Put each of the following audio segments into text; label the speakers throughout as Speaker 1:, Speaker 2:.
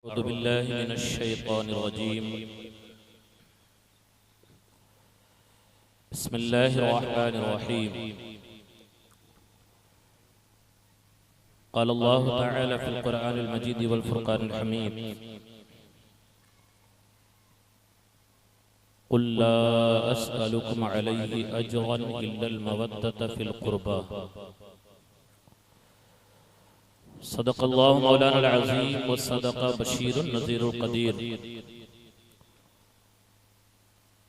Speaker 1: अऊज़ु बिल्लाहि मिनश शैतानिर रजीम। बिस्मिल्लाहिर रहमानिर रहीम। क़ाल अल्लाहु तआला फ़िल क़ुरआनिल मजीद वल फ़ुरक़ानिल हमीद। क़ुल ला अस्अलुकुम अलैहि अजरन इल्लल मवद्दता फ़िल क़ुरबा। सदक़ल्लाहु मौलाना अज़ीम व सदक़ बशीरुन नज़ीरुल क़दीर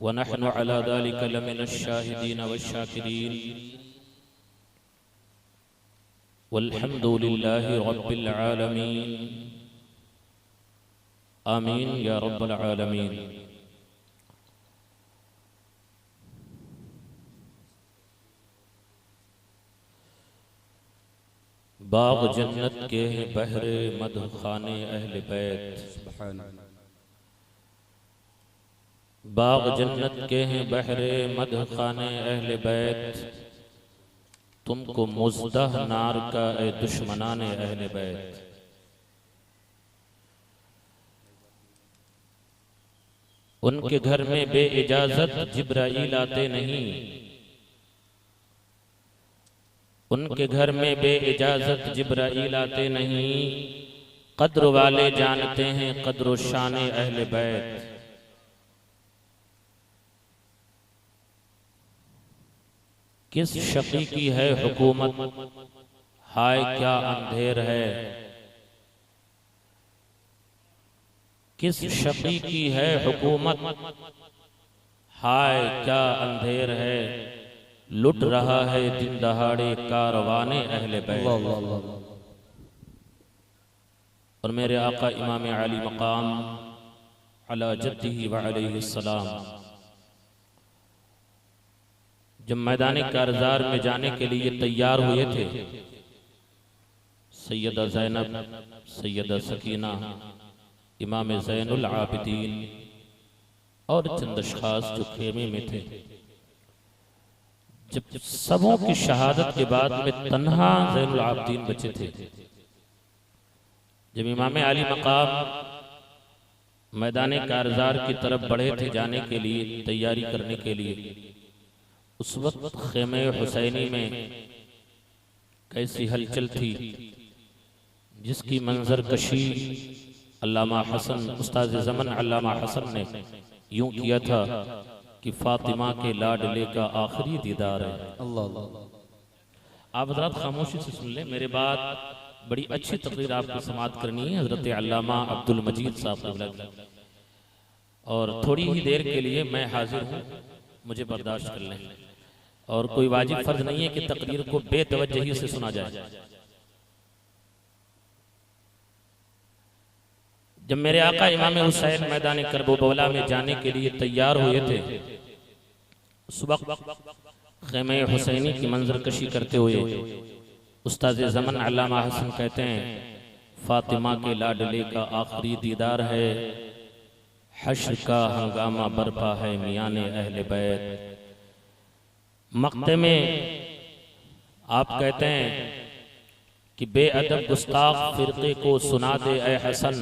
Speaker 1: व नहनु अला ज़ालिका लमिनश शाहिदीन वश्शाकिरीन वल्हम्दुलिल्लाहि रब्बिल आलमीन। आमीन या रब्बल आलमीन। बाग़ जन्नत के बहरे मदखाने अहले बैत। बाग़ जन्नत के हैं बहरे मदखाने अहले बैत। तुमको मुज़दह नार का ए दुश्मनाने अहले बैत। उनके घर में बे इजाज़त जिब्राईल आते नहीं। उनके घर में बे इजाज़त जिब्राईल आते नहीं। कद्र वाले जानते हैं कद्र शाने अहले बैत। किस शकी की है हुकूमत, हाय क्या अंधेर है। किस शकी की है हुकूमत, हाय क्या अंधेर है। लुट रहा है दिन दहाड़े कारवाने अहले बैत। और मेरे आका इमाम आली मकाम अला जद्दिही व अलैहि सलाम जब मैदान कारज़ार में जाने के लिए तैयार हुए थे, सैयदा ज़ैनब, सैयदा सकीना, इमाम ज़ैनुल आबिदीन और चंद अशख़ास जो खेमे में थे, जब सबों की शहादत के बाद में तन्हा ज़ैनुल आबिदीन बचे थे। जब इमाम आली मकाम मैदान कारज़ार की तरफ बढ़े थे जाने के लिए, तैयारी करने के लिए, उस वक्त खेमे हुसैनी में कैसी हलचल थी जिसकी मंजर कशी अल्लामा हसन, उस्ताद ज़मन अल्लामा हसन ने यूं किया था कि फातिमा के लाडले का आखिरी दीदार है। अल्लाह। आप हज़रात खामोशी से सुन लें, मेरे बाद बड़ी अच्छी तकरीर आपको समाअत करनी है हज़रत अल्लामा अब्दुल मजीद साहब, और थोड़ी ही देर के लिए मैं हाजिर हूँ, मुझे बर्दाश्त कर लें। और कोई वाजिब फर्ज नहीं है कि तकरीर को बेतवज्जही से सुना जाए। जब मेरे आका इमाम हुसैन मैदान करबला में जाने के लिए तैयार हुए थे, उस वक्त खेमे हुसैनी की मंजर कशी करते हुए उस्ताद ज़मन अल्लामा हसन कहते हैं, फातिमा के लाडले का आखिरी दीदार है, हश्र का हंगामा बरपा है मियाने अहले बैत। मक्ते में आप कहते हैं कि बेअदब गुस्ताख फिरके को सुना दे ए हसन,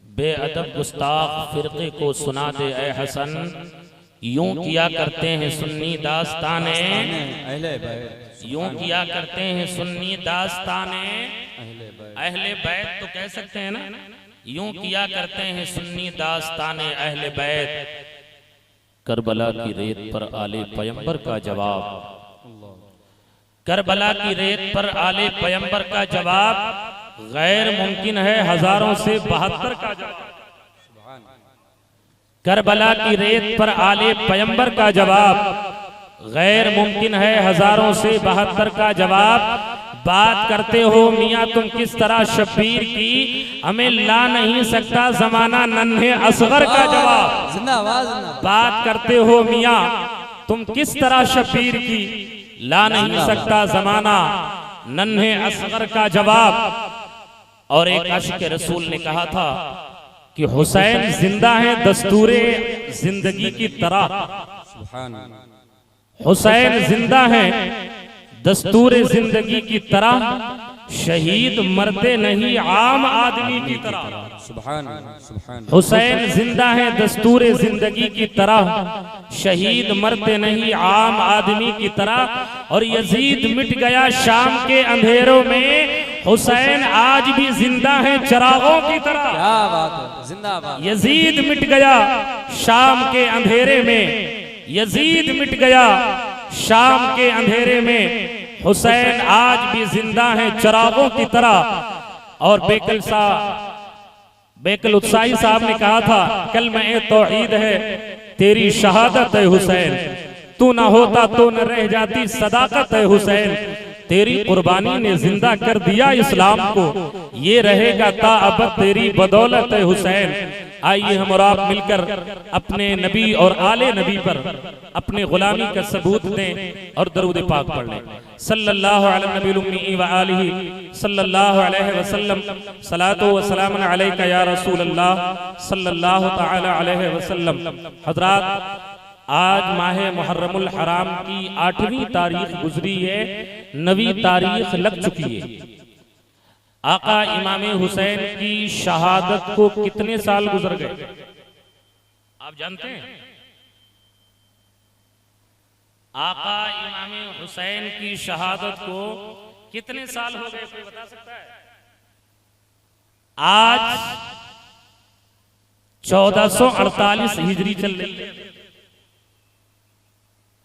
Speaker 1: बेअदब गुस्ताख फिरके को सुना दे ए हसन। यूं किया करते हैं सुन्नी दास्ताने, यूं किया करते हैं सुन्नी दास्ताने अहले बैत। तो कह सकते हैं ना, यूं किया करते हैं सुन्नी दास्ताने अहले बैत। करबला की रेत पर आले पैगंबर का जवाब, करबला की रेत पर आले पैगंबर का जवाब गैर मुमकिन है हजारों से 72 का जवाब। करबला की रेत पर आले पैगंबर का जवाब गैर मुमकिन है हजारों से 72 का जवाब। बात करते हो मियाँ तुम किस तरह शब्बीर की, हमें ला नहीं सकता जमाना नन्हे असगर का जवाब। बात करते हो मियाँ तुम किस तरह शब्बीर की, ला नहीं सकता जमाना नन्हे असगर का जवाब। और एक आशिक़ रसूल ने कहा था कि हुसैन जिंदा है दस्तूरे जिंदगी की तरह। हुसैन जिंदा है दस्तूरे जिंदगी की तरह, शहीद मरते नहीं आम आदमी की तरह।
Speaker 2: सुभान सुभान।
Speaker 1: हुसैन जिंदा है दस्तूर जिंदगी की तरह, शहीद मरते नहीं आम आदमी की तरह। और यजीद मिट गया शाम के अंधेरों में, हुसैन आज भी जिंदा है चिरागों की तरह।
Speaker 2: क्या बात है, जिंदाबाद।
Speaker 1: यजीद मिट गया शाम के अंधेरे में, यजीद मिट गया शाम के अंधेरे में, हुसैन आज भी जिंदा है चिरागों की तरह। और बेकल उत्साही साहब ने कहा था, कलमा तौहीद है तेरी शहादत है हुसैन, तू ना होता तो न रह जाती सदाकत है हुसैन, तेरी कुर्बानी ने जिंदा कर दिया इस्लाम को, ये रहेगा ताअबद तेरी बदौलत है हुसैन। आइए हम और आप मिलकर अपने नबी और आले नबी पर अपने गुलामी का सबूत दें और दरूद पाक पढ़ लें। सल्लल्लाहु अलैहि नबी उम्मी व आलिहि सल्लल्लाहु अलैहि वसल्लम, सलातो व सलामुन अलैका या रसूल अल्लाह सल्लल्लाहु तआला अलैहि वसल्लम। हजरात, आज माह मुहर्रमुल हराम की 8वीं तारीख गुजरी है, 9वीं तारीख लग चुकी है। आका इमाम हुसैन की शहादत को कितने साल गुजर गए आप जानते हैं? आका इमाम हुसैन की शहादत को कितने साल हो गए, कोई बता सकता है? आज 1448 हिजरी चल रही है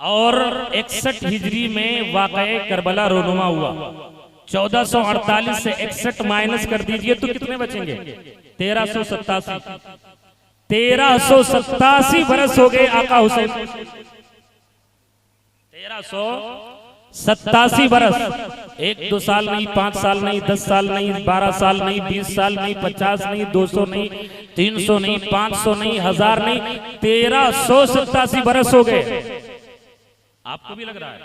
Speaker 1: और 61 हिजरी में वाक़ए करबला रोनुमा हुआ। 1448 से 61 माइनस कर दीजिए तो कितने बचेंगे? 1387। 1387 बरस हो गए आका हुसैन। 1387 बरस, 1-2 साल नहीं, 5 साल नहीं, 10 साल नहीं, 12 साल नहीं, 20 साल नहीं, 50 नहीं, 200 नहीं, 300 नहीं, 500 नहीं, 1000 नहीं, 1387 बरस हो गए। आपको भी लग रहा है,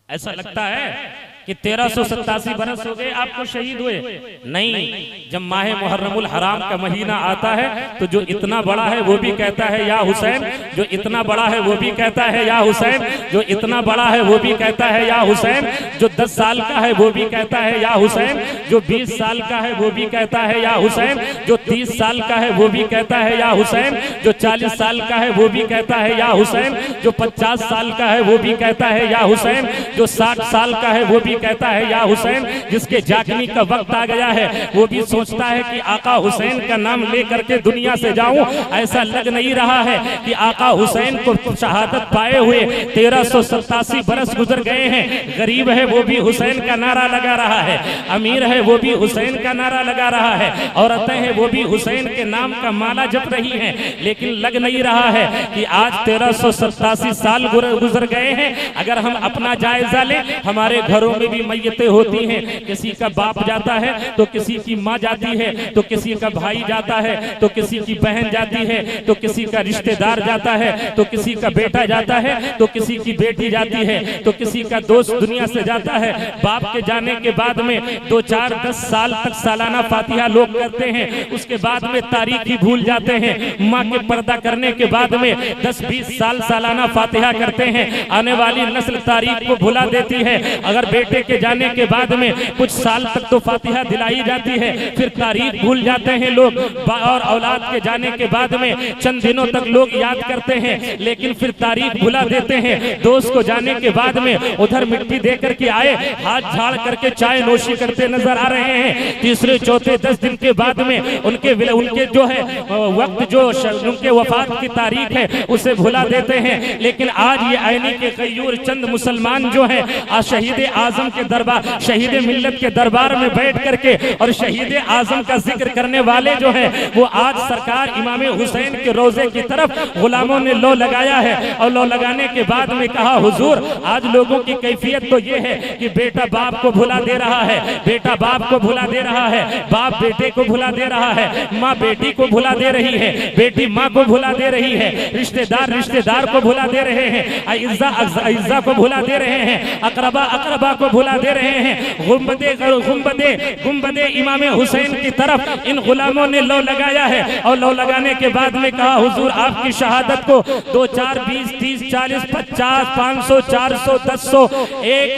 Speaker 1: ऐसा लगता है कि 1387 बरस हो गए आपको शहीद हुए? नहीं, जब माह मुहर्रमुल हराम का महीना आता है तो जो इतना बड़ा है वो भी कहता है या हुसैन, जो इतना बड़ा है वो भी कहता है या हुसैन, जो इतना बड़ा है वो भी कहता है या हुसैन, जो 10 साल का है वो भी कहता है या हुसैन, जो 20 साल का है वो भी कहता है या हुसैन, जो 30 साल का है वो भी कहता है या हुसैन, जो 40 साल का है वो भी कहता है या हुसैन, जो 50 साल का है वो भी कहता है या हुसैन, जो 60 साल का है वो भी कहता है या हुसैन। जिसके जागने का वक्त आ गया है वो भी सोचता है कि आका हुसैन का नाम लेकर के दुनिया से जाऊं। ऐसा लग नहीं रहा है कि आका हुसैन को शहादत पाए हुए 1387 बरस गुजर गए हैं। गरीब है वो भी हुसैन का नारा लगा रहा है, अमीर है वो भी हुसैन का नारा लगा रहा है, औरतें हैं वो भी हुसैन के नाम का माला जप रही हैं। लेकिन लग नहीं रहा है कि आज 1387 साल गुजर गए हैं। अगर हम अपना जायजा लें, हमारे घरों में भी मैयतें होती हैं। किसी का बाप जाता है तो किसी की माँ जाती है, तो किसी का भाई जाता है, तो किसी की बहन जाती है, तो किसी का रिश्तेदार जाता है, तो किसी का बेटा जाता है, तो किसी की बेटी जाती है, तो किसी का दोस्त दुनिया से जाता है। बाप के जाने के बाद में 2, 4, 10 साल तक सालाना फातिहा लोग करते हैं, उसके बाद में तारीख ही भूल जाते हैं। माँ के पर्दा करने के बाद में 10-20 साल सालाना फातिहा करते हैं, आने वाली नस्ल तारीख को भुला देती है। अगर बेटे के जाने के बाद में कुछ साल तक तो फातिहा दिलाई जाती है, फिर तारीख भूल जाते हैं लोग, और औलाद के जाने के बाद में चंद दिनों तक लोग याद करते हैं, लेकिन फिर तारीख भुला देते हैं। दोस्त को जाने के बाद में उधर मिट्टी दे करके आए, हाथ झाड़ करके चाय नोशी करते नजर आ रहे हैं। तीसरे चौथे 10 दिन के बाद में उनके जो है वक्त, जो उनके वफात की तारीख है उसे भुला देते हैं। लेकिन आज ये आईनी के कयूर चंद मुसलमान जो है शहीद आजम के दरबार, शहीद मिल्लत के दरबार में बैठ करके और शहीद आजम का जिक्र करने वाले जो है वो आज सरकार इमाम हुसैन के रोजे की तरफ गुलामों ने लो लगाया है। और लो लगाने के बाद में कहा, हुजूर आज लोगों की कैफियत तो ये है कि बेटा बाप को भुला दे रहा है, बेटा बाप को भुला दे रहा है, बाप बेटे को भुला दे रहा है, माँ बेटी को भुला दे रही है, बेटी माँ को भुला दे रही है, रिश्तेदार को भुला दे रहे हैं, इज्जा को भुला दे रहे हैं, अकरबा को
Speaker 3: भुला दे रहे हैं। गुंबदे इमाम हुसैन की तरफ इन गुलामों ने लो लगाया है और लो लगाने के बाद में कहा हुजूर आपकी शहादत को 2 4 20 30 40 50 500 400 1000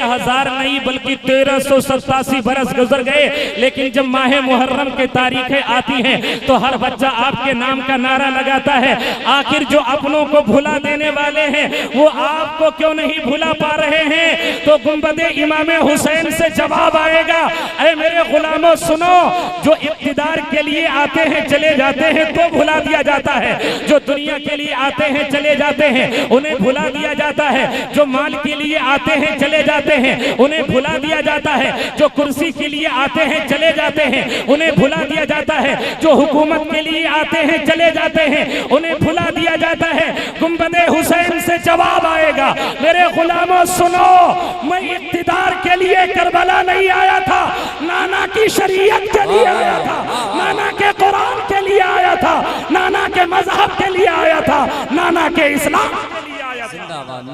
Speaker 3: 1000 नहीं बल्कि 1387 बरस गुजर गए, लेकिन जब माह मुहर्रम के तारीखें आती हैं तो हर बच्चा आपके नाम का नारा लगाता है। आखिर जो अपनों को भुला देने वाले हैं वो आपको क्यों नहीं भुला पा रहे हैं? तो गुंबदे इमाम हुसैन से जवाब आएगा, ऐ मेरे गुलामों सुनो, जो इक़्तिदार के लिए आते हैं चले जाते हैं तो भुला दिया जाता है, जो दुनिया के लिए आते हैं चले जाते हैं उन्हें भुला दिया जाता है, जो माल के लिए आते हैं चले जाते हैं उन्हें भुला दिया जाता है, जो कुर्सी के लिए आते हैं चले जाते हैं उन्हें भुला दिया जाता है, जो हुकूमत के लिए आते हैं चले जाते हैं उन्हें भुला दिया जाता है। गुंबदे हुसैन से जवाब आएगा, मेरे गुलामों सुनो, मैं इक़्तिदार के लिए करबला नहीं आया था, नाना की शरीयत के लिए आया था, नाना के कुरान के लिए आया था, नाना के मजहब के लिए आया था, नाना के इस्लाम के लिए आया था।
Speaker 2: जिंदाबाद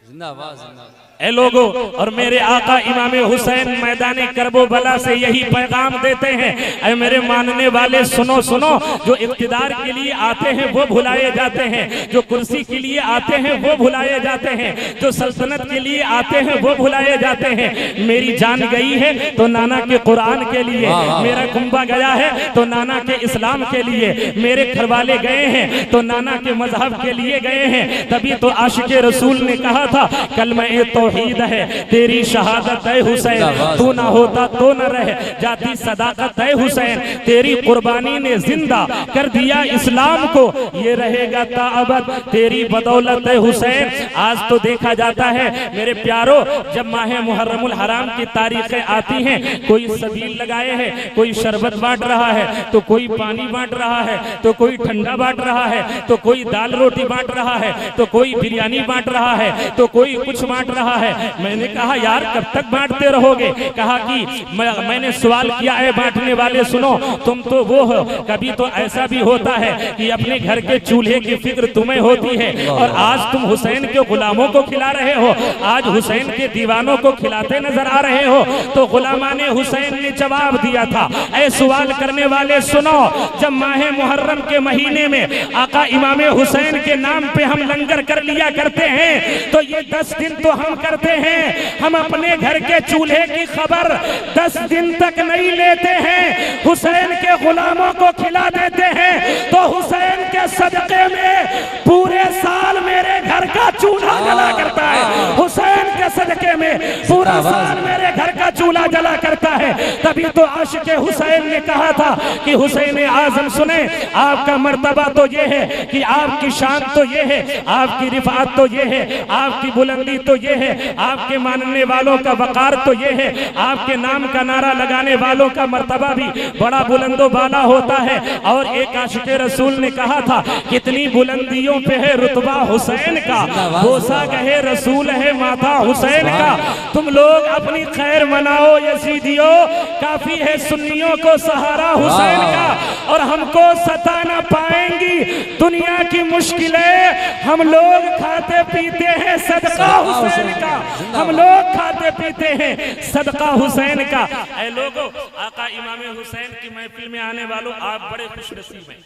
Speaker 2: जिंदाबाद जिंदाबाद।
Speaker 3: ए लोगों, और मेरे आका इमाम हुसैन मैदान करबला से यही पैगाम देते हैं, ऐ मेरे मानने वाले सुनो सुनो, जो इक़्तिदार के लिए आते हैं वो भुलाए जाते हैं, जो कुर्सी के लिए आते हैं वो भुलाए जाते हैं, जो सल्तनत के लिए आते हैं वो भुलाए जाते हैं। मेरी जान गई है तो नाना के कुरान के लिए, मेरा कुंबा गया है तो नाना के इस्लाम के लिए, मेरे घरवाले गए हैं तो नाना के मजहब के लिए गए हैं। तभी तो आशिक़े रसूल ने कहा था, कलमा तौहीद है तेरी शहादत है हुसैन, तू ना होता तो न रह जाती सदाकत है हुसैन, तेरी कुर्बानी ने जिंदा कर दिया इस्लाम को, ये रहेगा ताअबद तेरी बदौलत है हुसैन। आज तो देखा जाता है मेरे प्यारो, जब माह मुहर्रमुल हराम की तारीखें आती हैं, कोई सबील लगाए है, कोई शरबत बांट रहा है, तो कोई पानी बांट रहा है, तो कोई ठंडा बांट रहा है, तो कोई दाल रोटी बांट रहा है, तो कोई बिरयानी बांट रहा है, तो कोई कुछ बांट रहा है। मैंने कहा यार कब तक बांटते रहोगे? कहा कि मैंने सवाल किया है बांटने वाले सुनो, तुम तो वो हो, कभी तो ऐसा भी होता है कि अपने घर के चूल्हे की फिक्र तुम्हें होती है और आज तुम हुसैन के गुलामों को खिला रहे हो, आज हुसैन के दीवानों को खिलाते नजर आ रहे हो। तो गुलामाने हुसैन ने जवाब दिया था, ऐ सवाल करने वाले सुनो, जब माह मुहर्रम के महीने में आका इमाम हुसैन के नाम पे हम लंगर कर लिया करते हैं, तो ये 10 दिन तो हम करते हैं, हम अपने घर के चूल्हे की खबर 10 दिन तक नहीं लेते हैं, हुसैन के गुलामों को खिला देते हैं। तो हुसैन के सदक़े में पूरे साल मेरे घर का चूल्हा जला करता है, हुसैन के सदक़े में पूरा साल मेरे घर का चूल्हा जला करता है। तभी तो आशिक़े हुसैन ने कहा था कि हुसैन आज़म सुने, आपका मर्तबा तो ये है कि आपकी शान तो ये है, आपकी रिफ़ात तो ये है, आपकी बुलंदी तो ये है, आपके मानने वालों का वकार तो ये है, आपके नाम का नारा लगाने वालों का मर्तबा भी बड़ा बुलंदो बाला होता है। और एक आशिक़े रसूल ने कहा था, कितनी बुलंदियों पे है रुतबा हुसैन का, बोसा कहे रसूल है माथा हुसैन का। तुम लोग अपनी खैर मनाओ यजीदियों, काफी है सुन्नियों को सहारा हुसैन का, और हमको सता ना पाएंगी दुनिया की मुश्किलें। हम लोग खाते पीते हैं सदका हुसैन का, हम लोग खाते पीते हैं सदका हुसैन का। ऐ लोगों, आका इमाम हुसैन की महफिल में आने वालों, आप बड़े खुशनसीब हैं।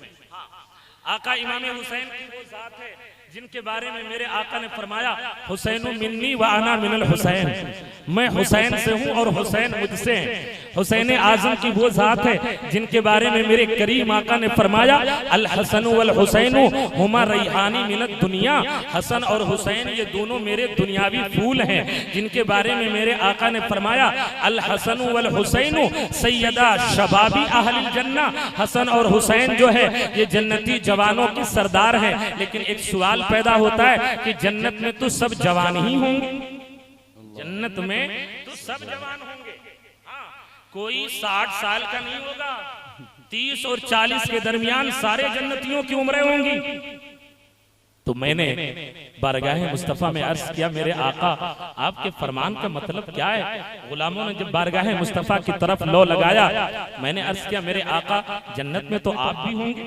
Speaker 3: आका इमाम हुसैन की वो जात है जिनके बारे में मेरे आका ने फरमाया, हुसैन मिन्नी व अना मिनल हुसैन, मैं हुसैन से हूँ और हुसैन मुझसे है। हुसैन आज़म की वो जात है जिनके बारे में मेरे करीम आका ने फरमाया, अल हसन वल हुसैन हुमा रैहानी मिनत दुनिया, हसन और हुसैन ये दोनों मेरे दुनियावी फूल हैं। जिनके बारे में मेरे आका ने फरमाया, अल हसन वल हुसैन सैयदा शबाबी अहलिल जन्ना, हसन और हुसैन जो है ये जन्नती जवानों के सरदार हैं। लेकिन एक सवाल पैदा होता है कि जन्नत में तो सब जवान ही होंगे, जन्नत में तो सब जवान होंगे, कोई 60 साल का नहीं होगा, 30 और 40 के दरमियान सारे जन्नतियों की उम्रें होंगी। तो मैंने बारगाह मुस्तफ़ा में अर्ज किया, मेरे आका आपके फरमान का मतलब क्या है? गुलामों ने जब बारगाह मुस्तफ़ा की तरफ लो लगाया, मैंने अर्ज किया, मेरे आका जन्नत में तो आप भी होंगे।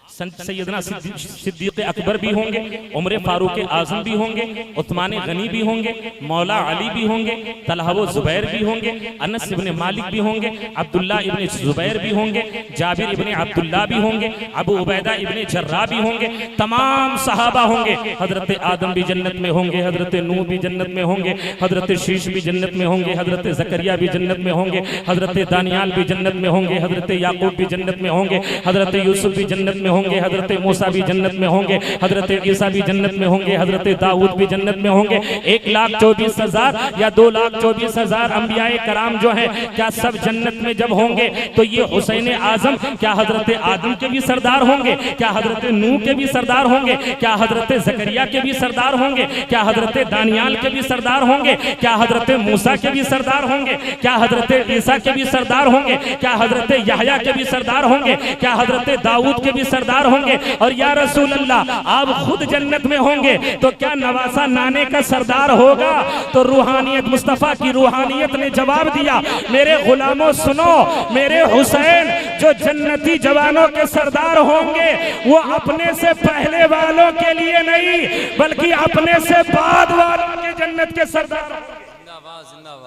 Speaker 3: सैयदना सिद्दीक़ अकबर भी होंगे, उमर फारूक आज़म भी होंगे, उस्मान गनी भी होंगे, मौला अली भी होंगे, तलहा व ज़ुबैर भी होंगे, अनस इब्न मालिक भी होंगे, अब्दुल्ला इब्न ज़ुबैर भी होंगे, जाबिर इब्न अब्दुल्ला भी होंगे, अबू उबैदा इब्न जर्राह भी होंगे, तमाम सहाबा होंगे। हजरत आदम भी जन्नत में होंगे, हजरत नूह भी जन्नत में होंगे, हजरत शीश भी जन्नत में होंगे, हजरत ज़करिया भी जन्नत में होंगे, हजरत दानियाल भी जन्नत में होंगे, हजरत याकूब भी जन्नत में होंगे, हजरत यूसुफ भी जन्नत में होंगे, हजरत मूसा भी जन्नत में होंगे, हजरत ईसा भी जन्नत में होंगे, हजरत दाऊद भी जन्नत में होंगे। 1,24,000 या 2,24,000 अंबियाए कराम जो हैं, क्या सब जन्नत में जब होंगे तो ये हुसैन आजम क्या हजरत आदम के भी सरदार होंगे, क्या हजरत नूह के भी सरदार होंगे, क्या हजरत जकरिया के भी सरदार होंगे, क्या हजरत दानियाल के भी सरदार होंगे, क्या हजरत मूसा के भी सरदार होंगे, क्या हजरत ईसा के भी सरदार होंगे, क्या हजरत यहया के भी सरदार होंगे, क्या हजरत दाऊद के भी सरदार होंगे। और या रसूल अल्लाह आप खुद जन्नत में होंगे तो क्या नवासा नाने का सरदार होगा? तो रूहानियत मुस्तफ़ा की रूहानियत ने जवाब दिया, मेरे गुलामों सुनो, मेरे हुसैन जो जन्नती जवानों के सरदार होंगे वो अपने से पहले वालों के लिए नहीं बल्कि अपने से बाद वालों के जन्नत के सरदार,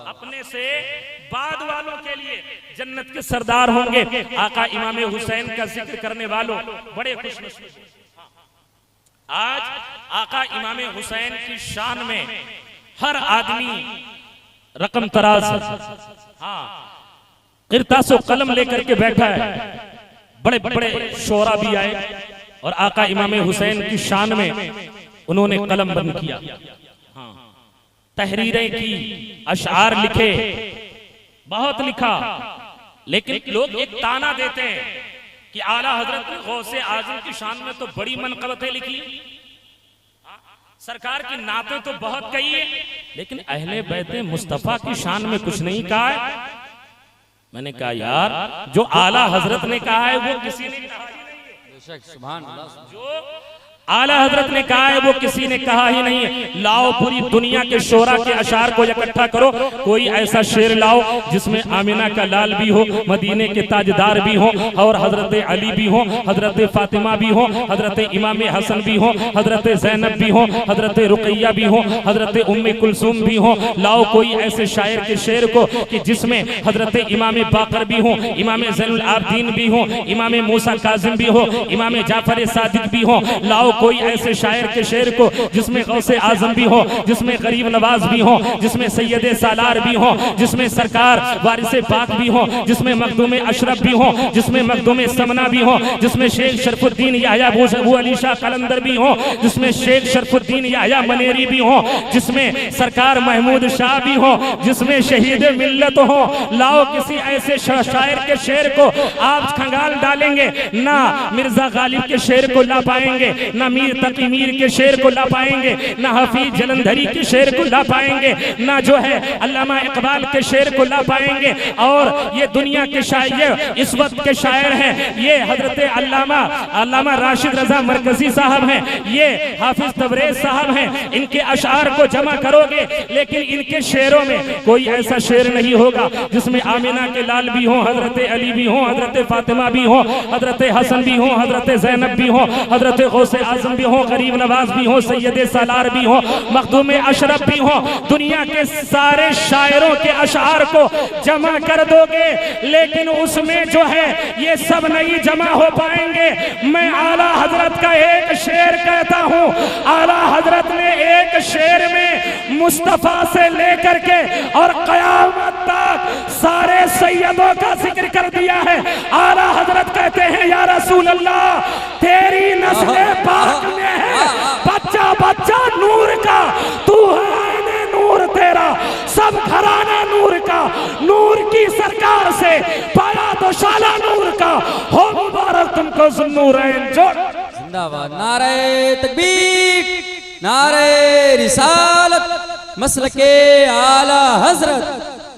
Speaker 3: अपने से बाद वालों के लिए जन्नत के सरदार होंगे। आका इमाम हुसैन का जिक्र करने वालों बड़े खुशनसीब। आज आका इमाम हुसैन की शान में हर आदमी रकम तराज, हाँ, किरतास कलम लेकर के बैठा है। बड़े बड़े शोरा भी आए और आका इमाम हुसैन की शान में उन्होंने कलम बंद किया, हाँ, तहरीरें की, अशआर लिखे, बहुत लिखा। लेकिन लोग एक ताना देते हैं कि आला हजरत ने गौसे आजम की शान में तो बड़ी मनक़बतें लिखी, सरकार की नातें तो बहुत कही है, लेकिन अहले बैते मुस्तफा की शान में कुछ नहीं कहा है। मैंने कहा यार जो आला हजरत ने कहा है वो किसी ने कहा ही नहीं है, सुभान अल्लाह, जो आला हजरत ने कहा है वो किसी ने कहा ही नहीं है। लाओ पूरी दुनिया के शोरा के अशार को इकट्ठा करो, कोई ऐसा शेर लाओ जिसमें आमिना का लाल भी हो, मदीने के ताजदार भी हो, और हजरत अली भी हो, हजरत फातिमा भी हो, हजरत इमाम हसन भी हो, हजरत जैनब भी हो, हजरत रुकैया भी हो, हजरत उम्मे कुलसूम भी हो। लाओ कोई ऐसे शायर के शेर को कि जिसमें हजरत इमाम बाकर भी हो, इमाम ज़ैनुल आबदीन भी हो, इमाम मूसा काज़िम भी हो, इमाम जाफर सादिक भी हो। लाओ कोई ऐसे शायर के शेर को जिसमें गौसे आजम भी हो, जिसमें गरीब नवाज भी हो, जिसमें सैयदे सालार भी हो, जिसमें सरकार वारिसे पाक भी हो, जिसमें मखदूमे अशरफ भी हो, जिसमें मखदूमे समना भी हो, जिसमें शेख शरफुद्दीन याह्या अबू अली शाह कलंदर भी हो, जिसमें शेख शरफुद्दीन याह्या मनेरी भी हो, जिसमें सरकार महमूद शाह भी हो, जिसमें शहीद मिल्लत हो। लाओ किसी ऐसे शायर के शेर को आप खंगाल डालेंगे ना मिर्जा गालिब के शेर को ला पाएंगे, ना मीर तकी मीर के शेर को ला पाएंगे, ना हफीज जलंधरी के शेर को ला पाएंगे, ना जो है अल्लामा इकबाल के शेर को ला पाएंगे। और ये दुनिया के शायर इस वक्त के शायर हैं, ये हजरत अल्लामा राशिद रजा मरकजी साहब हैं, ये हाफिज तबरेज साहब हैं। इनके अशार को जमा करोगे लेकिन इनके शेरों में कोई ऐसा शेर नहीं होगा जिसमें आमिना के लाल भी हो, हजरत अली भी हो, हजरत फातिमा भी हो, हजरत हसन भी हो, हजरत जैनब भी हो, हजरत गौसे आजम भी हो, गरीब नवाज भी हो, सैयदे सालार भी हो, मखदूम अशरफ भी हो। दुनिया के सारे शायरों के अशार को जमा कर दोगे लेकिन उसमें जो है ये सब नहीं जमा हो पाएंगे। मैं आला हजरत का एक शेर कहता हूँ, आला हजरत ने एक शेर में मुस्तफा से लेकर के और कयामत तक सारे सैयदों का जिक्र कर दिया है। आला हजरत कहते हैं या रसूल अल्लाह तेरी नस्ल पाक में है बच्चा बच्चा नूर का, तू है नूर तेरा सब घराना नूर का, नूर की सरकार से पाया तो शाला नूर का, हो मुबारक तुमको ज़ुन्नूरैन जोड़।
Speaker 2: जिंदाबाद, नारे तकबीर, नारे रिसालत, मसलके आला हजरत,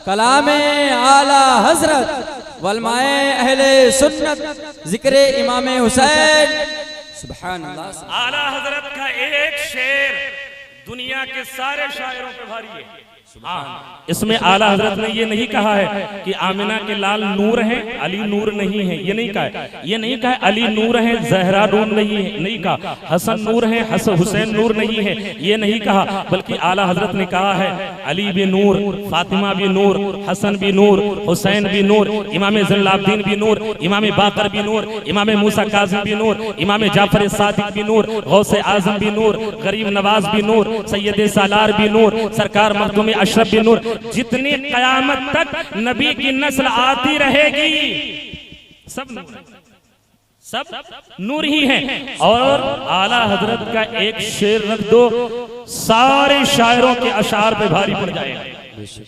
Speaker 2: कलामे आला हजरत, वलमाए अहले सुन्नत, जिक्रे इमाम हुसैन। सुभान अल्लाह।
Speaker 3: आला हजरत का एक शेर दुनिया के सारे शायरों पे भारी है। इसमें आला हजरत ने ये नहीं कहा है कि आमिना के लाल नूर हैं, अली नूर नहीं है, ये नहीं कहा है। ये नहीं कहा अली नूर है, जहरा नूर नहीं है, नहीं कहा हसन नूर है, हुसैन नूर नहीं है, ये नहीं कहा। बल्कि आला हजरत ने कहा है अली भी नूर, फातिमा भी नूर, हसन भी नूर, हुसैन भी नूर, इमाम ज़ैनुल भी नूर, इमाम बाकर भी नूर, इमाम मूसा काज़िम भी नूर, इमाम जाफर सादिक भी नूर, गौसे आजम भी नूर, गरीब नवाज भी नूर, सैयद सालार भी नूर, सरकार मखदूम अशरफ भी नूर। जितनी कयामत तक नबी की नस्ल आती रहेगी सब नूर ही हैं। और आला हजरत का एक शेर रख दो, सारे शायरों के अशार पे भारी पड़ जाएगा।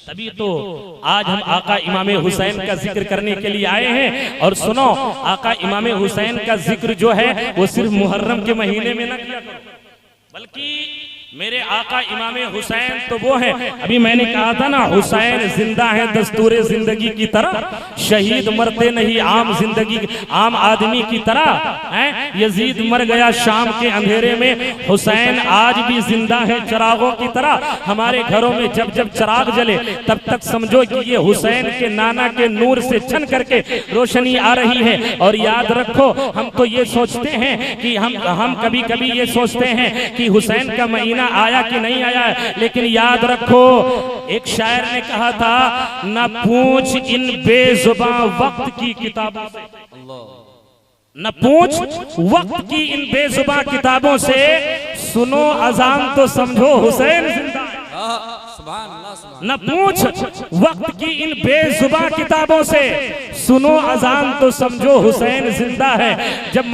Speaker 3: तभी तो आज हम आका इमाम हुसैन का जिक्र करने के लिए आए हैं। और सुनो, आका इमाम हुसैन का जिक्र जो है वो सिर्फ मुहर्रम के महीने में न किया करो, बल्कि मेरे आका इमाम हुसैन तो वो है, अभी मैंने कहा था ना, हुसैन जिंदा है दस्तूरे जिंदगी की तरह, शहीद मरते नहीं आम जिंदगी आम आदमी की तरह है। यजीद मर गया शाम के अंधेरे में, हुसैन आज भी जिंदा है चिरागों की तरह। हमारे घरों में जब जब चिराग जले तब तक समझो कि ये हुसैन के नाना के नूर से छन करके रोशनी आ रही है। और याद रखो, हम तो ये सोचते हैं कि हम कभी कभी ये सोचते हैं कि हुसैन का महीना आया कि नहीं आया है, लेकिन याद रखो, एक शायर ने कहा था, न पूछ इन बेजुबां वक्त की किताबों से, न पूछ वक्त की इन बेजुबां किताबों से, सुनो अजान तो समझो हुसैन जिंदा है। न पूछ वक्त की इन बेजुबां किताबों से, सुनो अजान तो समझो हुसैन जिंदा है। जब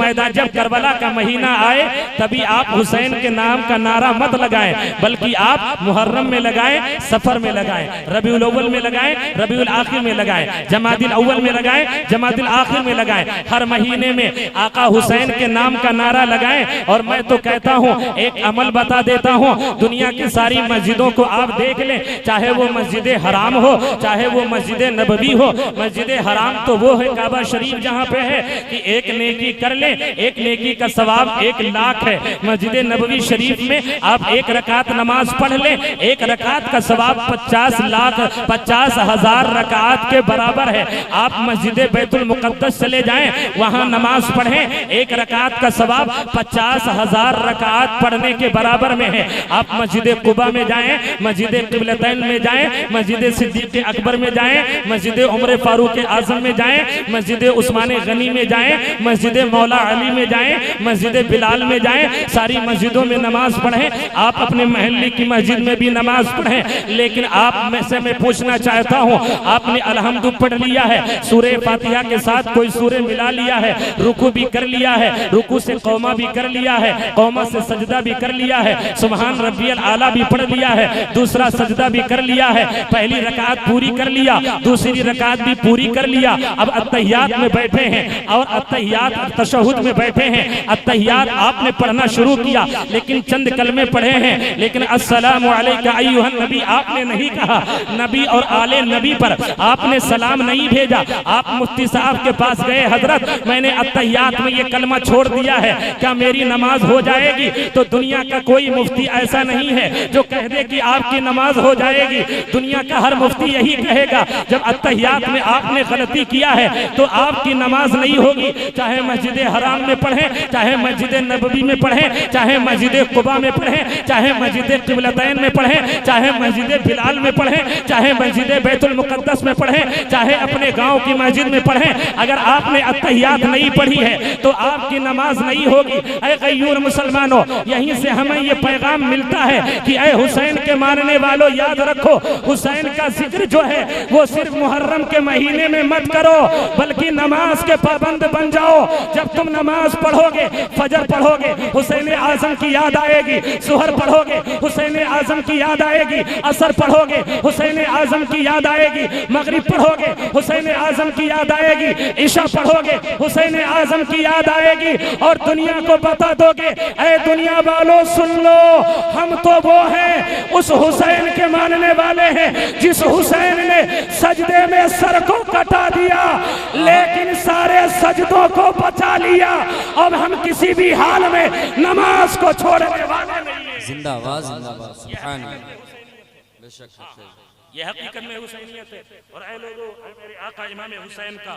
Speaker 3: करबला का महीना आए तभी आप हुसैन के नाम का नारा मत लगाएं, बल्कि आप मुहर्रम में लगाएं, सफर में लगाएं, रबीउल अव्वल में लगाएं, रबीउल आखिर में लगाएं, जमादिल अव्वल में लगाएं, जमादिल आखिर में लगाएं। हर महीने में आका हुसैन के नाम का नारा लगाएं। और मैं तो कहता हूं, एक अमल बता देता हूं, दुनिया की सारी मस्जिदों को आप देख लें, चाहे वो मस्जिद हराम हो, चाहे वो मस्जिद नबवी हो। मस्जिद हराम तो वो है काबा शरीफ, जहाँ पे है कि एक नेकी कर ले, एक नेकी का सवाब 1 लाख है। मस्जिद नबवी शरीफ में आप 1 रकात नमाज पढ़ ले, 1 रकात का सवाब 50,000 रकात के बराबर है। आप मस्जिद बैतुल मुकद्दस चले जाएं, वहां नमाज पढ़ें, 1 रकात का सवाब 50,000 रकात पढ़ने के बराबर में है। आप मस्जिद कुबा में जाएं, मस्जिद क़िबलतैन में जाएं, मस्जिद सिद्दीक़ अकबर में जाएं, मस्जिद उमर फारूक आजम में जाएं, मस्जिद उस्मान गनी में जाएं, मस्जिद मौला अली में जाएं, मस्जिद बिलाल में जाएं। सारी मस्जिदों में नमाज पढ़ें। आप अपने महल्ले की मस्जिद में भी नमाज पढ़ें। लेकिन आप में से मैं पूछना चाहता हूं, आपने अलहम्दु पढ़ लिया है, सूरे फातिहा के साथ कोई सूरे मिला लिया है, रुकू भी कर लिया है, रुकू से कौमा भी कर लिया है, कौमा से सजदा भी कर लिया है, सुबहान रब्बियल आला भी पढ़ लिया है, दूसरा सजदा भी कर लिया है, पहली रकात पूरी कर लिया, दूसरी रकात भी पूरी कर लिया। अब अत्तहियात में बैठे हैं और अत्तहियात तशहुद में बैठे हैं। अत्तहियात आपने पढ़ना शुरू किया, लेकिन चंद कलमे पढ़े हैं, लेकिन अस्सलामु अलैका अय्युहन नबी आपने नहीं कहा। नबी और आले नबी पर आपने सलाम नहीं भेजा। आप मुफ्ती साहब के पास गए, हजरत मैंने अत्तहियात में ये कलमा छोड़ दिया है, क्या मेरी नमाज हो जाएगी? तो दुनिया का कोई मुफ्ती ऐसा नहीं है जो कह दे कि आपकी नमाज हो जाएगी। दुनिया का हर मुफ्ती यही कहेगा, जब अत्तहियात में आपने गलती किया है तो आपकी नमाज नहीं होगी। चाहे मस्जिद हराम में पढ़ें, चाहे मस्जिद नबवी में पढ़ें, चाहे मस्जिद कुबा में पढ़ें, चाहे मस्जिद क़िबलतैन में पढ़ें, चाहे मस्जिद बिलाल में पढ़ें, चाहे मस्जिद बैतुल मुकद्दस में पढ़ें, चाहे अपने गांव की मस्जिद में पढ़ें। अगर आपने अत्तहियात नहीं पढ़ी है तो आपकी नमाज नहीं होगी। ऐ गयूर मुसलमानों, यहीं से हमें ये पैगाम मिलता है कि ऐ हुसैन के मानने वालों, याद रखो, हुसैन का जिक्र जो है वो सिर्फ मुहर्रम के महीने में मत करो, बल्कि नमाज के पाबंद बन जाओ। जब तुम नमाज पढ़ोगे, फजर पढ़ोगे, हुसैन आजम की याद आएगी, सुहर पढ़ोगे, हुसैन आजम की याद आएगी, असर पढ़ोगे, हुसैन आजम की याद आएगी, मगरिब पढ़ोगे, हुसैन आजम की याद आएगी, इशा पढ़ोगे, हुसैन आजम की याद आएगी। और दुनिया को बता दोगे, ऐ दुनिया वालों सुन लो, हम तो वो हैं, उस हुसैन के मानने वाले हैं जिस हुसैन ने सजदे में सर को कटा दिया, लेकिन सारे सजदों को बचा लिया। अब हम किसी भी हाल में नमाज को छोड़ने वाले नहीं हैं।
Speaker 2: जिंदाबाद जिंदाबाद, सुभान अल्लाह।
Speaker 3: ये हकीकत में हुसैनियत है। और ऐ लोगों, ऐ मेरे आका इमाम हुसैन का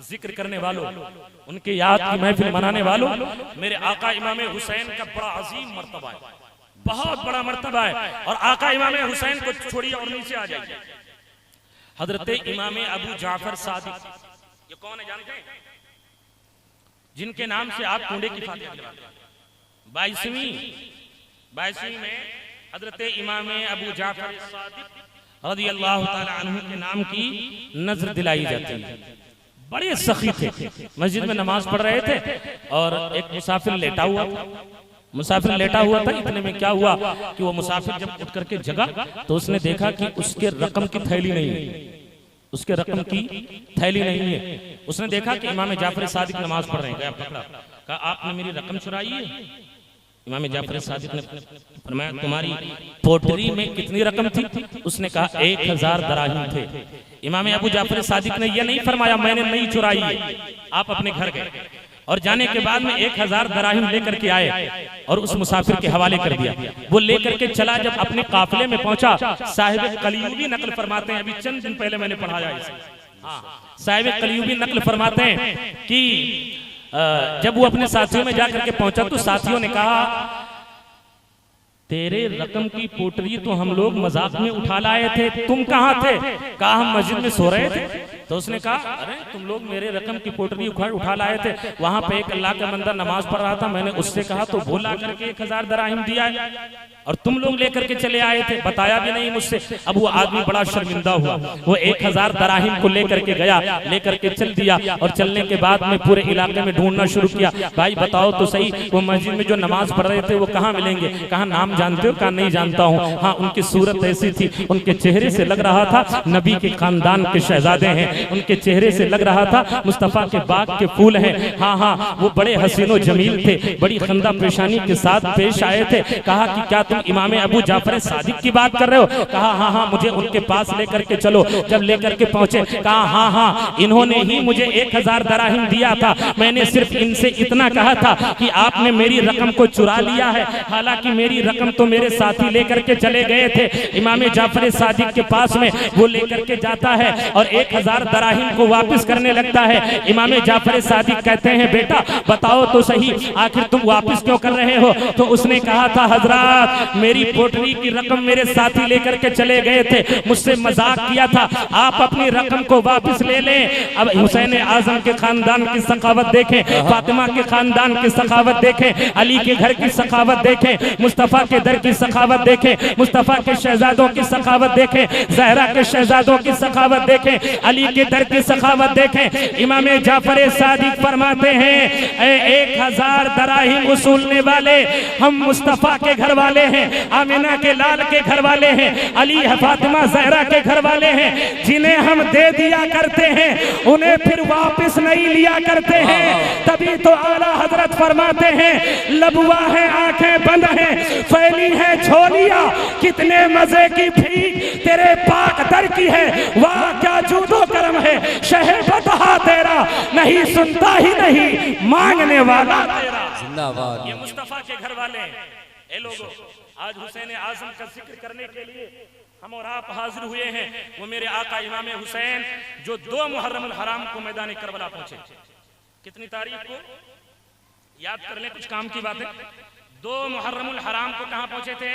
Speaker 3: जिक्र करने वालों, उनके याद की महफिल मनाने वालों, मेरे आका इमाम हुसैन का बड़ा अजीम मर्तबा है, बहुत बड़ा मर्तबा है। और आका इमाम हुसैन को छोड़िए और नीचे आ जाइए, हजरत इमाम अबू जाफर सादिक, ये कौन है जानते हैं? जिनके नाम से आप कुंडे की फातिहा दिलवाते हैं। 22वीं में हजरत इमाम अबू जाफर सादिक रज़ी अल्लाह ताला अन्हु के नाम की नजर दिलाई जाती है। बड़े सखी थे, मस्जिद में नमाज पढ़ रहे थे और एक मुसाफिर लेटा हुआ था। मुसाफिर लेटा हुआ था, इतने में क्या हुआ कि वो मुसाफिर जब उठ करके जगा तो उसने देखा कि उसके रकम की थैली नहीं है, उसके रकम की थैली नहीं है। उसने देखा कि इमाम जाफर सादिक नमाज पढ़ रहे हैं, गया पकड़ा, कहा आपने मेरी रकम चुराई है। इमाम जाफर सादिक ने फरमाया तुम्हारी पोटरी में कितनी रकम थी? उसने कहा 1000 दराहिम थे। इमाम अबू जाफर सादिक ने यह नहीं फरमाया मैंने नहीं चुराई है, आप अपने घर गए और जाने के बाद में 1000 दराहिम लेकर के आए और उस मुसाफिर के हवाले कर दिया। वो लेकर के चला, जब अपने काफिले में पहुंचा, साहिब कलियूबी नकल फरमाते हैं, अभी चंद दिन पहले मैंने पढ़ाया इसे, साहिब कलियूबी नकल फरमाते हैं कि जब वो अपने साथियों में जाकर के पहुंचा तो साथियों ने कहा तेरे रकम की पोटली तो हम लोग मजाक में उठा लाए थे, तुम कहाँ थे? कहा हम मस्जिद में सो रहे थे। तो उसने कहा अरे तुम लोग मेरे रकम की पोटली उठा लाए थे, वहां पे एक अल्लाह का बंदा नमाज पढ़ रहा था, मैंने उससे कहा तो वो ला करके 1000 दराहिम दिया है और तुम लोग लेकर के चले आए थे, बताया भी नहीं मुझसे। अब वो आदमी बड़ा शर्मिंदा हुआ, वो 1000 दराहिम को लेकर के गया, लेकर के चल दिया और चलने के बाद में पूरे इलाके में ढूंढना शुरू किया, भाई बताओ तो सही वो मस्जिद में जो नमाज पढ़ रहे थे वो कहाँ मिलेंगे? कहा नाम जानते हो? कहा नहीं जानता हूँ। हाँ उनकी सूरत ऐसी थी, उनके चेहरे से लग रहा था नबी के खानदान के शहजादे हैं, उनके चेहरे से लग रहा था मुस्तफा के बाग के फूल हैं। हाँ हाँ वो बड़े हसीनो जमील थे, बड़ी खंदा पेशानी के साथ पेश आए थे। कहा कि क्या तुम इमाम अबू जाफर सादिक की बात कर रहे हो? कहा हाँ हाँ मुझे उनके पास लेकर के चलो। जब लेकर के पहुंचे कहा हाँ हाँ इन्होंने ही मुझे 1000 दराहिम दिया था, मैंने सिर्फ इनसे इतना कहा था कि आपने मेरी रकम को चुरा लिया है, हालांकि मेरी रकम तो मेरे साथी लेकर के चले गए थे। इमाम जाफर सादिक के पास में वो लेकर के जाता है और 1000 दराहिम को वापस करने लगता है। इमाम जाफर सादिक कहते हैं बेटा बताओ तो सही आखिर तुम वापस क्यों कर रहे हो? तो उसने कहा था हजरत मेरी पोटली की रकम मेरे साथी लेकर के चले गए थे, मुझसे मजाक किया था, आप अपनी रकम को वापस ले लें। अब हुसैन आजम के खानदान की सखावत देखें, फातिमा के खानदान की सखावत देखें, अली के घर की सखावत देखें, मुस्तफा के दर की सखावत देखें, मुस्तफा के शहजादों की सखावत देखें, जहरा के शहजादों की सखावत देखें, अली के दर की सखावत देखें। इमाम जाफर सादिक फरमाते हैं 1000 दराहिम वसूलने वाले हम मुस्तफा के घर वाले हैं, आमिना के लाल के घर वाले हैं, अली फातिमा जहरा के घर वाले हैं, जिन्हें हम दे दिया करते हैं उन्हें फिर वापस नहीं लिया करते हैं। तभी तो आला हजरत फरमाते हैं लबुआ है आंखें बंद हैं, फैली है झोलियां, कितने मजे की भीख तेरे पाक दर की है, वाह क्या जूदो करम है, शहे बतहा तेरा नहीं सुनता ही नहीं मांगने वाला तेरा।
Speaker 2: जिंदाबाद।
Speaker 3: ये मुस्तफा के घर वाले हैं। ए लोगों आज हुसैन आजम का जिक्र करने के लिए हम और आप हाजिर हुए हैं। वो मेरे आका इमाम हुसैन जो 2 मुहर्रम अल हराम को मैदान करबला पहुंचे। कितनी तारीख को याद कर लें, कुछ काम की बातें। 2 मुहर्रम अल हराम को कहां पहुंचे थे?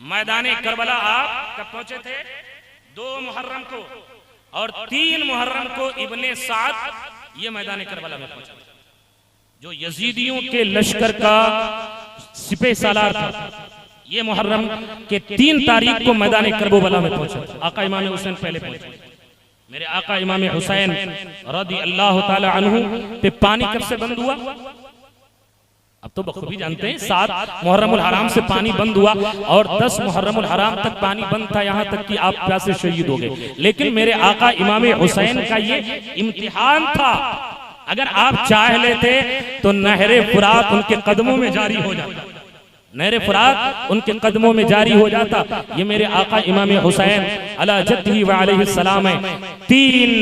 Speaker 3: मैदान करबला। आप कब पहुंचे थे? 2 मुहर्रम को। और 3 मुहर्रम को इब्ने साद ये मैदान करबला में पहुंचे, जो यजीदियों के लश्कर का सिपह सालार था। ये मुहर्रम के 3 तारीख को मैदान करबला में पहुंचे। आका इमाम हुसैन पहले पहुंचे। मेरे आका इमाम हुसैन रज़ी अल्लाह ताला अन्हु पे पानी कब से बंद हुआ? अब तो बखूबी जानते हैं 7 मुहर्रम उल हराम से पानी बंद हुआ और 10 मुहर्रम उल हराम तक पानी बंद था, यहाँ तक कि आप प्यासे शहीद हो गए। लेकिन मेरे आका इमाम हुसैन का ये इम्तिहान था, अगर आप चाह लेते तो नहरे फुरात उनके कदमों में जारी हो जाता, नहरे फुरात उनके कदमों में जारी हो जाता। ये मेरे आका इमाम हुसैन अला जद्दी व अलैहि सलाम है 3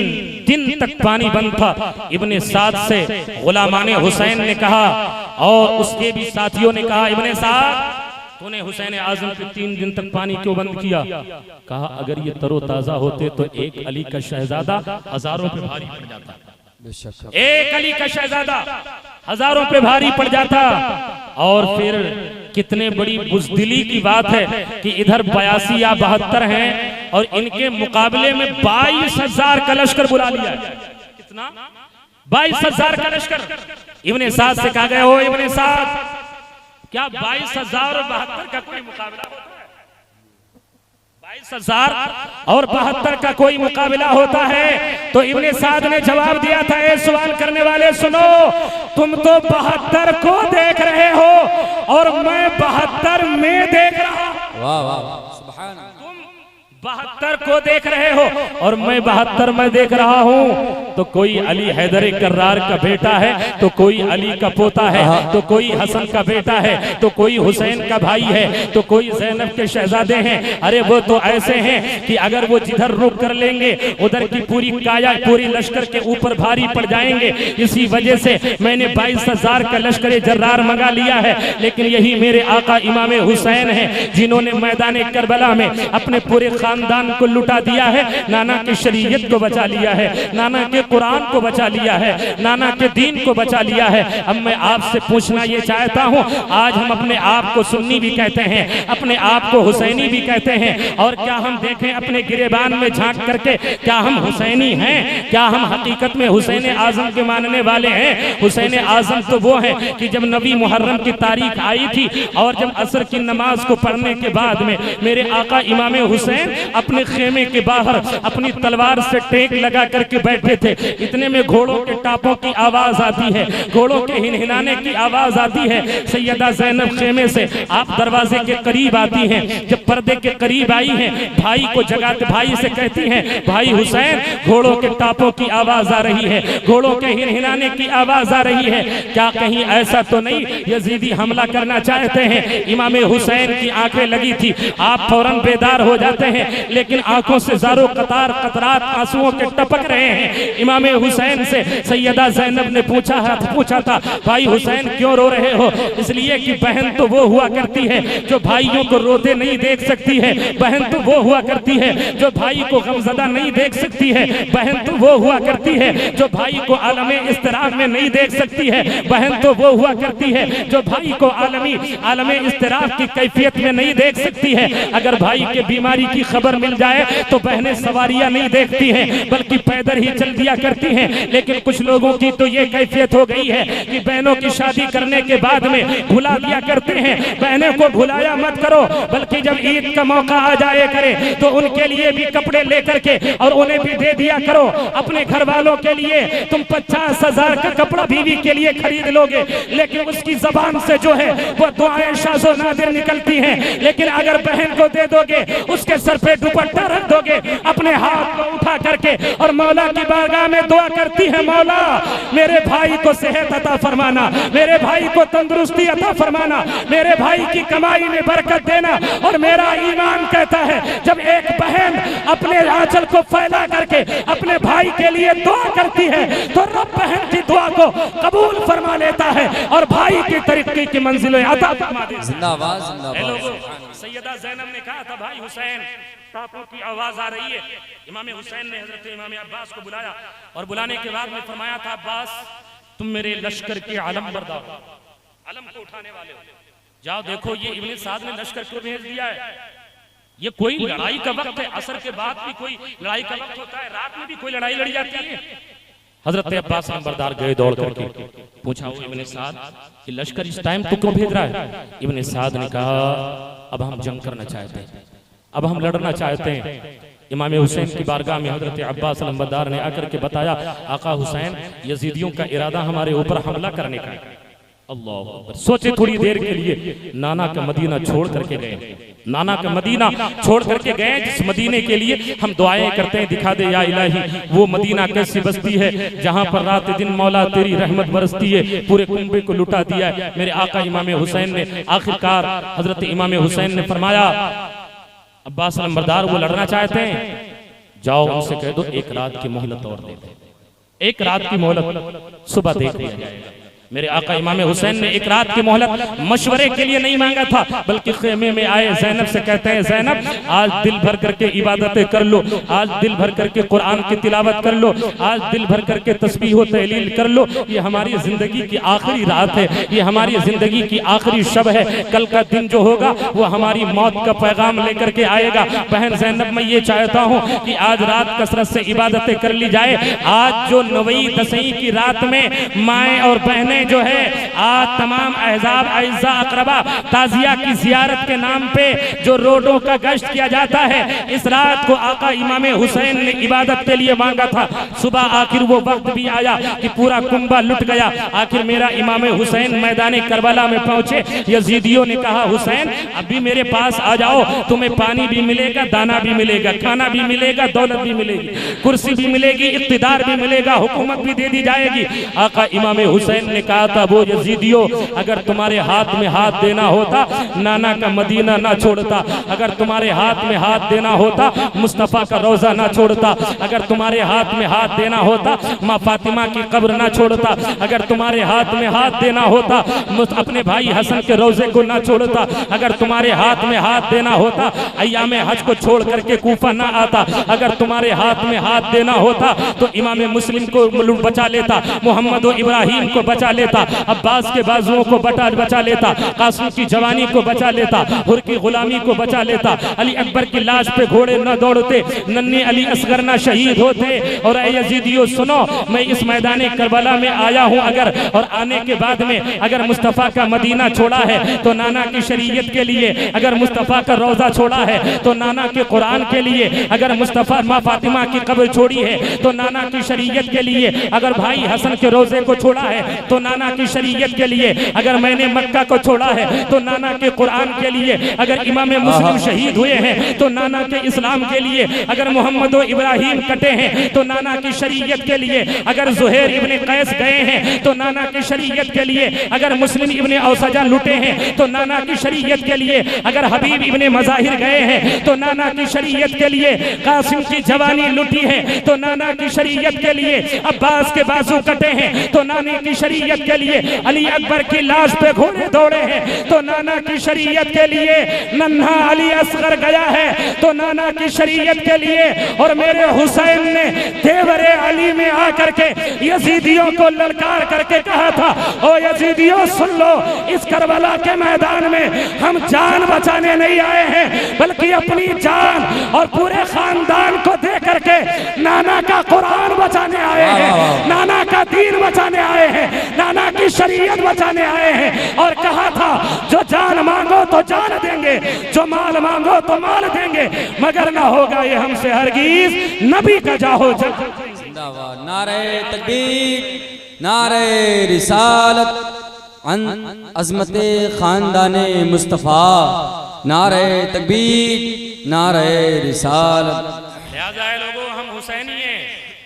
Speaker 3: दिन तक पानी बंद था। इब्ने साद से गुलामाने हुसैन ने कहा और उसके भी साथियों ने कहा इब्ने साद तूने हुसैन आजम पे 3 दिन तक पानी क्यों बंद किया? कहा अगर ये तरोताजा होते तो एक अली का शहजादा हजारों पे भारी पड़ जाता। एक अली का शहजादा हजारों पे भारी पड़ जाता। और फिर कितने बड़ी बुज़दिली की बात है कि इधर 82 या 72 हैं और इनके मुकाबले में 22,000 का लश्कर बुला लिया। कितना? 22,000 का लश्कर। इब्ने साद से कहा गया, हो इब्ने साद, क्या 22,000 और 72 का कोई मुकाबला होता है? 22,000 और 72 का कोई मुकाबला होता है? तो इब्ने साद ने जवाब दिया था, ए सवाल करने वाले सुनो, तुम तो 72 को देख रहे हो और मैं 72 में देख रहा हूं।
Speaker 2: वाह वाह सुभान अल्लाह।
Speaker 3: 72 को देख रहे हो और मैं 72 में देख रहा हूं। तो कोई अली हैदर कर्रार का बेटा है, तो कोई अली का पोता है, तो कोई हसन का बेटा है, तो कोई हुसैन का भाई है, तो कोई ज़ैनब के शहजादे हैं। अरे वो तो ऐसे हैं कि अगर वो जिधर रुक कर लेंगे उधर की पूरी काया पूरी लश्कर के ऊपर भारी पड़ जाएंगे। इसी वजह से मैंने 22,000 का लश्कर जर्रार मंगा लिया है। लेकिन यही मेरे आका इमाम हुसैन हैं जिन्होंने मैदान करबला में अपने पूरे खानदान को लुटा दिया है। नाना की शरीयत को बचा लिया है, नाना के कुरान को बचा लिया है, नाना के दीन को बचा लिया है। अब मैं आपसे पूछना ये चाहता हूँ, आज हम अपने आप को सुन्नी भी कहते हैं, अपने आप को हुसैनी भी कहते हैं, और क्या हम देखें अपने गिरेबान में झांक करके क्या हम हुसैनी हैं? क्या हम हकीकत में हुसैन आजम के मानने वाले हैं? हुसैन आजम तो वो है कि जब नबी मुहर्रम की तारीख आई थी और जब असर की नमाज को पढ़ने के बाद में मेरे आका इमाम हुसैन अपने खेमे के बाहर अपनी तलवार से टेक लगा करके बैठे थे। इतने में घोड़ों के टापों की आवाज आती है, घोड़ों के हिनहिनाने की आवाज आती है। सैयदा ज़ैनब खेमे से आप दरवाजे के करीब आती हैं। जब पर्दे के करीब आई हैं, भाई को जगाते भाई से कहती हैं, भाई हुसैन घोड़ों के टापों की आवाज आ रही है, घोड़ों के हिनहिनाने की आवाज आ रही है। क्या कहीं ऐसा तो नहीं यजीदी हमला करना चाहते हैं? इमाम हुसैन की आंखें लगी थी, आप फौरन बेदार हो जाते हैं, लेकिन आंखों से ज़ारो कतार कतरात आंसुओं के टपक रहे हैं। इमाम हुसैन से सैयदा ज़ैनब ने पूछा था, भाई हुसैन क्यों रो रहे हो? इसलिए कि बहन तो वो हुआ करती है जो भाइयों को रोते नहीं देख सकती है, बहन तो वो हुआ करती है जो भाई को गमज़दा नहीं देख सकती है, बहन तो वो हुआ करती है जो भाई को आलमे इस्तिराब में नहीं देख सकती है, बहन तो वो हुआ करती है जो भाई को आलमे इस्तिराब की कैफियत में नहीं देख सकती है। अगर भाई के बीमारी की खबर मिल जाए तो बहनें सवारियां नहीं देखती हैं बल्कि पैदल ही चल दिया करती हैं। लेकिन कुछ लोगों की तो ये कैफियत हो गई है कि बहनों की शादी करने के बाद में भुला दिया करते हैं। बहनों को भुलाया मत करो, बल्कि जब ईद का मौका आ जाए करे तो उनके लिए भी कपड़े लेकर के और उन्हें भी दे दिया करो। अपने घर वालों के लिए तुम 50,000 का कपड़ा बीवी के लिए खरीद लोगे, लेकिन उसकी जबान से जो है वो दुआएं शाज़ो नादिर निकलती हैं। लेकिन अगर बहन को दे दोगे, उसके सर पे दुपट्टा रख दोगे, अपने हाथ को उठा करके और मौला की बारगाह में दुआ करती है, मौला मेरे भाई को सेहत अता फरमाना, मेरे भाई को तंदुरुस्ती अता फरमाना, मेरे भाई की कमाई में बरकत देना। और मेरा ईमान कहता है जब एक बहन अपने आंचल को फैला करके अपने भाई के लिए दुआ करती है तो रब बहन की दुआ को कबूल फरमा लेता है और भाई की तरक्की की मंजिलें अता फरमा देता है।
Speaker 2: जिंदाबाद जिंदाबाद।
Speaker 3: सैयदा ज़ैनब ने कहा था, भाई हुसैन टापों की आवाज आ रही है। इमाम हुसैन ने हजरत इमाम अब्बास को बुलाया और बुलाने के बाद में फरमाया था, अब्बास तुम मेरे लश्कर के आलम बरदार, आलम को उठाने वाले हो, जाओ देखो ये इब्ने साद ने लश्कर क्यों भेज दिया है। ये कोई लड़ाई का वक्त है, असर के बाद भी कोई लड़ाई का वक्त होता है, रात में भी कोई लड़ाई लड़ी जाती है। हजरत अब्बास नंबरदार गए दौड़ करके, पूछा इब्ने साद कि लश्कर इस टाइम तो क्यों भेज रहा है? इब्ने साद ने कहा, अब हम जंग करना चाहते हैं, अब हम लड़ना चाहते हैं। इमाम हुसैन की बारगाह में हजरत अब्बास नंबरदार ने आकर के बताया, आका हुसैन यजीदियों का इरादा हमारे ऊपर हमला करने का है। अल्लाह, सोचे थोड़ी देर के लिए नाना का मदीना छोड़ करके गए, नाना का मदीना छोड़ करके गए जिस मदीने के लिए हम दुआएं करते हैं, दिखा दे या इलाही वो मदीना कैसी बस्ती है जहां पर रात दिन मौला तेरी रहमत बरसती है, पूरे कुंबे को लुटा दिया है। मेरे आका इमाम हुसैन ने आखिरकार हजरत इमाम हुसैन ने फरमाया, अब्बास नंबरदार वो लड़ना चाहते हैं, जाओ उनसे कह दो एक रात की मोहलत और दे दे, एक रात की मोहलत, सुबह देख लिया जाएगा। मेरे आका इमाम हुसैन ने एक रात की मोहलत मशवरे के लिए नहीं मांगा था, बल्कि खेमे में आए ज़ैनब से कहते हैं, ज़ैनब आज दिल भर करके इबादतें कर लो, आज दिल भर करके कुरान की तिलावत कर लो, आज दिल भर करके तस्बीह व तहलील कर लो। ये हमारी जिंदगी की आखिरी रात है, ये हमारी जिंदगी की आखिरी शब है। कल का दिन जो होगा वो हमारी मौत का पैगाम लेकर के आएगा। बहन ज़ैनब, मैं ये चाहता हूँ कि आज रात कसरत से इबादतें कर ली जाए। आज जो नवई दसवीं की रात में माएँ और बहनें जो है आज तमाम अहजाब अइज़ा अक़रबा ताज़िया की ज़ियारत के नाम पे जो रोडों का गश्त किया जाता है, इस रात को आका इमाम हुसैन ने इबादत के लिए मांगा था। सुबह आखिर वो वक्त भी आया कि पूरा कुंबा लुट गया। आखिर मेरा इमाम हुसैन मैदान करबला में पहुंचे। यजीदियों ने कहा, हुसैन अभी मेरे पास आ जाओ, तुम्हें पानी भी मिलेगा, दाना भी मिलेगा, खाना भी मिलेगा, दौलत भी मिलेगी, कुर्सी भी मिलेगी, इक़्तिदार भी मिलेगा, हुकूमत भी दे दी जाएगी। आका इमाम हुसैन ने कहा था, वो यजीदियों अगर तुम्हारे हाथ में हाथ देना होता नाना का मदीना ना छोड़ता, अगर तुम्हारे हाथ में हाथ देना होता मुस्तफ़ा का रोज़ा ना छोड़ता, अगर तुम्हारे हाथ में हाथ देना होता माँ फातिमा की कब्र ना छोड़ता, अगर तुम्हारे हाथ में हाथ देना होता अपने भाई हसन के रोज़े को ना छोड़ता, अगर तुम्हारे हाथ में हाथ देना होता अय्याम हज को छोड़ करके कूफा ना आता, अगर तुम्हारे हाथ में हाथ देना होता तो इमाम मुस्लिम को बचा लेता, मोहम्मद व इब्राहिम को बचा लेता, अब्बास के बाजुओं को बचा लेता, कासिम की जवानी को बचा लेता, हुर की गुलामी को बचा लेता, अली अकबर की लाश पे घोड़े न दौड़ते, नन्हे अली असगर न शहीद होते। और ऐ यजीदियों सुनो, मैं इस मैदान करबला में आया हूँ अगर, और आने के बाद में अगर मुस्तफ़ा का मदीना छोड़ा है तो नाना की शरीयत के लिए, अगर मुस्तफ़ा का रोज़ा छोड़ा है तो नाना के कुरान के लिए, अगर मुस्तफ़ा माँ फातिमा की कब्र छोड़ी है तो नाना की शरीयत के लिए, अगर भाई हसन के रोज़े को छोड़ा है तो नाना की शरीयत के लिए, अगर मैंने मक्का को छोड़ा है तो नाना के कुरान के लिए, अगर इमाम मुस्लिम शहीद हुए हैं तो नाना के इस्लाम के लिए, अगर मोहम्मद व इब्राहिम कटे हैं तो नाना की शरीयत के लिए, अगर ज़ुहैर इब्ने कैस गए हैं तो नाना की शरीयत के लिए, अगर मुस्लिम इब्ने औसजा लुटे हैं तो नाना की शरीयत के लिए, अगर हबीब इब्ने मज़ाहिर गए हैं तो नाना की शरीयत के लिए, कासिम की जवानी लुटी है तो नाना की शरीयत के लिए, अब्बास के बाजू कटे हैं तो नाना की शरीयत के लिए, अली अकबर की लाश पे घोड़े दौड़े हैं तो नाना की शरीयत के लिए, नन्हा अली असगर गया है तो नाना की शरीयत के लिए। और मेरे हुसैन ने देवरे अली में आकर के यजीदियों को ललकार करके कहा था, ओ यजीदियों सुन लो, इस करबला के मैदान में हम जान बचाने नहीं आए हैं, बल्कि अपनी जान और पूरे खानदान को दे करके नाना का कुरान बचाने आए हैं, नाना का दीन बचाने आए हैं, नाना की शरीयत बचाने आए हैं। और कहा था, जो जान मांगो तो जान देंगे, जो माल मांगो तो माल देंगे, मगर ना होगा ये हमसे हरगिज नबी का जाहो
Speaker 2: जिंदाबाद। नारे तकबीर, नारे रिसालत, अज़मते खानदाने मुस्तफ़ा, नारे तकबीर, नारे रिसालत।
Speaker 3: लोगों, हम हुसैनी हैं,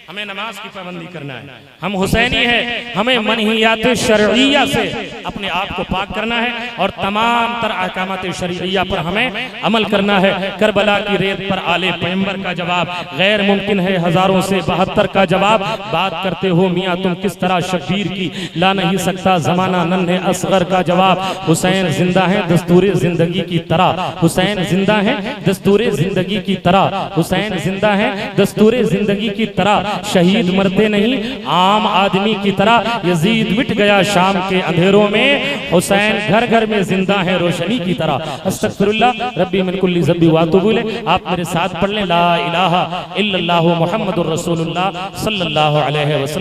Speaker 3: हमें नमाज की पाबंदी करना है, हम हुसैनी हैं, हमें मनहियात शरइया से अपने आप को पाक करना है और तमाम तर अहकामात शरइया पर हमें अमल करना है। करबला की रेत पर आले पैगंबर का जवाब गैर मुमकिन है हजारों से 72 का जवाब। बात करते हो मियाँ तुम किस तरह शब्बीर की, ला नहीं सकता जमाना नन्हे असगर का जवाब। हुसैन जिंदा है दस्तूरे जिंदगी की तरह, हुसैन जिंदा है दस्तूरे जिंदगी की तरह, हुसैन जिंदा है दस्तूरे जिंदगी की तरह। शहीद मरते नहीं आम आदमी की तरह, यजीद मिट गया शाम के अंधेरों में, हुसैन घर घर में जिंदा है रोशनी की तरह। अस्तगफिरुल्लाह रब्बी मिन कुल्ली ज़ंबि व अतूबु इलैह। आप मेरे साथ पढ़ लें, ला इलाहा इल्लल्लाहु मुहम्मदुर रसूलुल्लाह सल्लल्लाहु अलैहि वसल्लम।